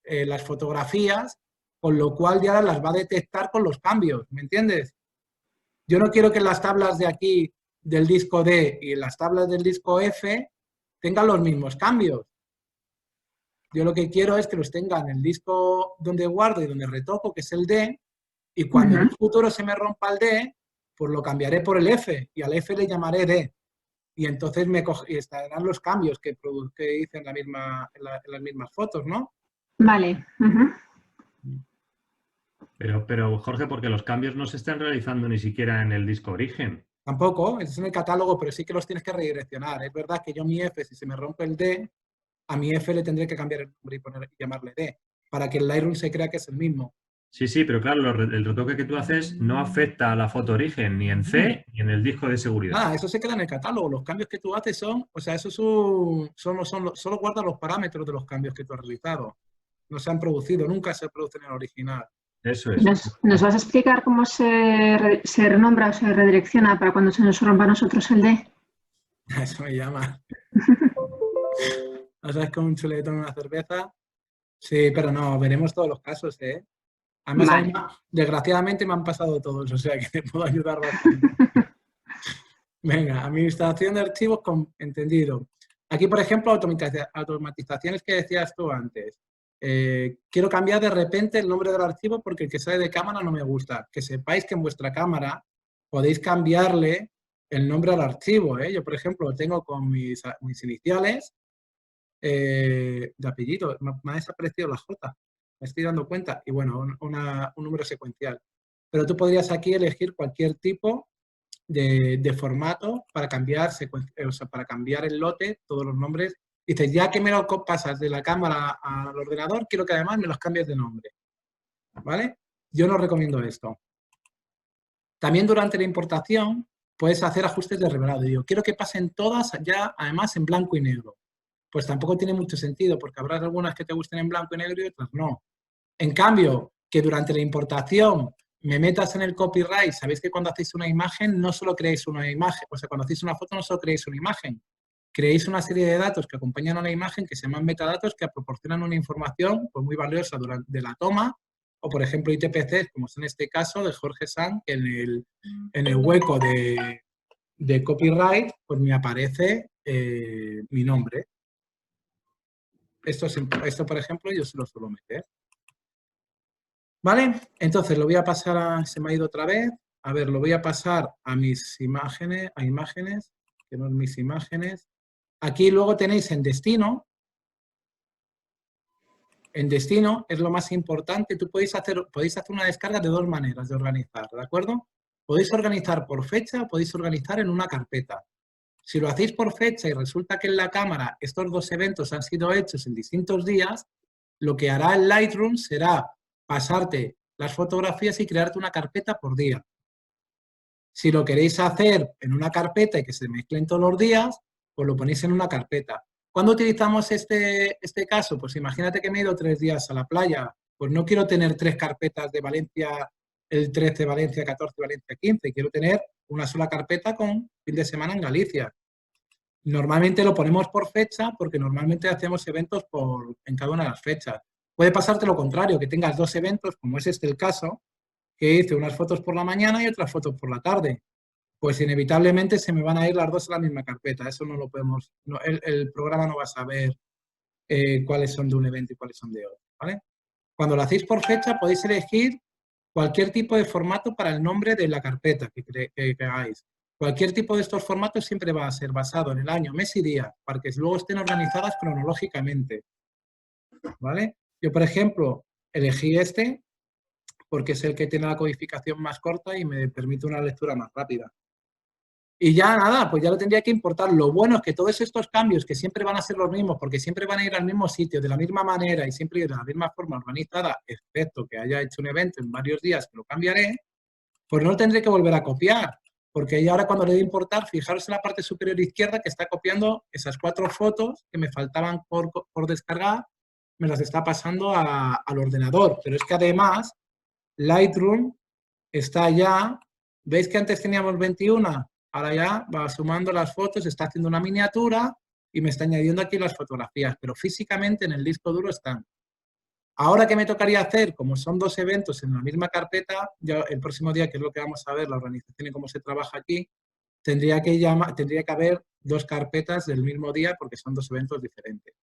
las fotografías, con lo cual ya las va a detectar con los cambios, ¿me entiendes? Yo no quiero que las tablas de aquí del disco D y las tablas del disco F tengan los mismos cambios. Yo lo que quiero es que los tenga en el disco donde guardo y donde retoco, que es el D, y cuando en un futuro se me rompa el D, pues lo cambiaré por el F, y al F le llamaré D. Y entonces y estarán los cambios que hice en las mismas fotos, ¿no? Vale. Pero, Jorge, porque los cambios no se están realizando ni siquiera en el disco origen. Tampoco, es en el catálogo, pero sí que los tienes que redireccionar. Es verdad que yo mi F, si se me rompe el D, a mi F le tendré que cambiar el nombre y llamarle D, para que el Lightroom se crea que es el mismo. Sí, pero claro, el retoque que tú haces no afecta a la foto origen, ni en C, ni en el disco de seguridad. Nada, eso se queda en el catálogo. Los cambios que tú haces solo guarda los parámetros de los cambios que tú has realizado. No se han producido, nunca se producen en el original. Eso es. ¿Nos vas a explicar cómo se renombra o se redirecciona para cuando se nos rompa a nosotros el D? Eso me llama. ¿No sabes con un chuletón y una cerveza? Sí, pero no, veremos todos los casos, ¿eh? Además, vale. Desgraciadamente me han pasado todos, o sea que te puedo ayudar bastante. Venga, administración de archivos, entendido. Aquí, por ejemplo, automatizaciones que decías tú antes. Quiero cambiar de repente el nombre del archivo porque el que sale de cámara no me gusta. Que sepáis que en vuestra cámara podéis cambiarle el nombre al archivo, ¿eh? Yo, por ejemplo, lo tengo con mis iniciales de apellido. Me ha desaparecido la J. Me estoy dando cuenta. Y bueno, un número secuencial. Pero tú podrías aquí elegir cualquier tipo de formato para cambiar, para cambiar el lote, todos los nombres. Dices, ya que me lo pasas de la cámara al ordenador, quiero que además me los cambies de nombre. ¿Vale? Yo no recomiendo esto. También durante la importación puedes hacer ajustes de revelado. Digo, quiero que pasen todas ya, además, en blanco y negro. Pues tampoco tiene mucho sentido, porque habrá algunas que te gusten en blanco y negro y otras no. En cambio, que durante la importación me metas en el copyright, sabéis que cuando hacéis una imagen no solo creéis una imagen, o sea, cuando hacéis una foto no solo creéis una imagen, creéis una serie de datos que acompañan a la imagen que se llaman metadatos que proporcionan una información pues, muy valiosa de la toma, o por ejemplo ITPC, como es en este caso de Jorge Sanz, en el hueco de de copyright, pues me aparece mi nombre. Esto, por ejemplo, yo se lo suelo meter. ¿Vale? Entonces lo voy a pasar a... Se me ha ido otra vez. A ver, lo voy a pasar a mis imágenes, que no es mis imágenes. Aquí luego tenéis en destino. En destino es lo más importante. Tú podéis hacer una descarga de dos maneras de organizar, ¿de acuerdo? Podéis organizar por fecha, podéis organizar en una carpeta. Si lo hacéis por fecha y resulta que en la cámara estos dos eventos han sido hechos en distintos días, lo que hará el Lightroom será pasarte las fotografías y crearte una carpeta por día. Si lo queréis hacer en una carpeta y que se mezclen todos los días, pues lo ponéis en una carpeta. ¿Cuándo utilizamos este caso? Pues imagínate que me he ido 3 días a la playa. Pues no quiero tener 3 carpetas de Valencia, el 13 Valencia, 14 Valencia, 15. Quiero tener una sola carpeta con fin de semana en Galicia. Normalmente lo ponemos por fecha porque normalmente hacemos eventos en cada una de las fechas. Puede pasarte lo contrario, que tengas 2 eventos, como es este el caso, que hice unas fotos por la mañana y otras fotos por la tarde. Pues inevitablemente se me van a ir las dos a la misma carpeta. Eso no lo podemos, el programa no va a saber cuáles son de un evento y cuáles son de otro, ¿vale? Cuando lo hacéis por fecha podéis elegir cualquier tipo de formato para el nombre de la carpeta que hagáis. Cualquier tipo de estos formatos siempre va a ser basado en el año, mes y día, para que luego estén organizadas cronológicamente, ¿vale? Yo, por ejemplo, elegí este porque es el que tiene la codificación más corta y me permite una lectura más rápida. Y ya nada, pues ya lo tendría que importar. Lo bueno es que todos estos cambios, que siempre van a ser los mismos, porque siempre van a ir al mismo sitio, de la misma manera y siempre de la misma forma organizada, excepto que haya hecho un evento en varios días que lo cambiaré, pues no lo tendré que volver a copiar. Porque ahora cuando le doy importar, fijaros en la parte superior izquierda que está copiando esas 4 fotos que me faltaban por descargar, me las está pasando al ordenador. Pero es que además Lightroom está ya, ¿veis que antes teníamos 21? Ahora ya va sumando las fotos, está haciendo una miniatura y me está añadiendo aquí las fotografías, pero físicamente en el disco duro están. Ahora, ¿qué me tocaría hacer? Como son 2 eventos en la misma carpeta, ya el próximo día, que es lo que vamos a ver, la organización y cómo se trabaja aquí, tendría que haber 2 carpetas del mismo día porque son 2 eventos diferentes.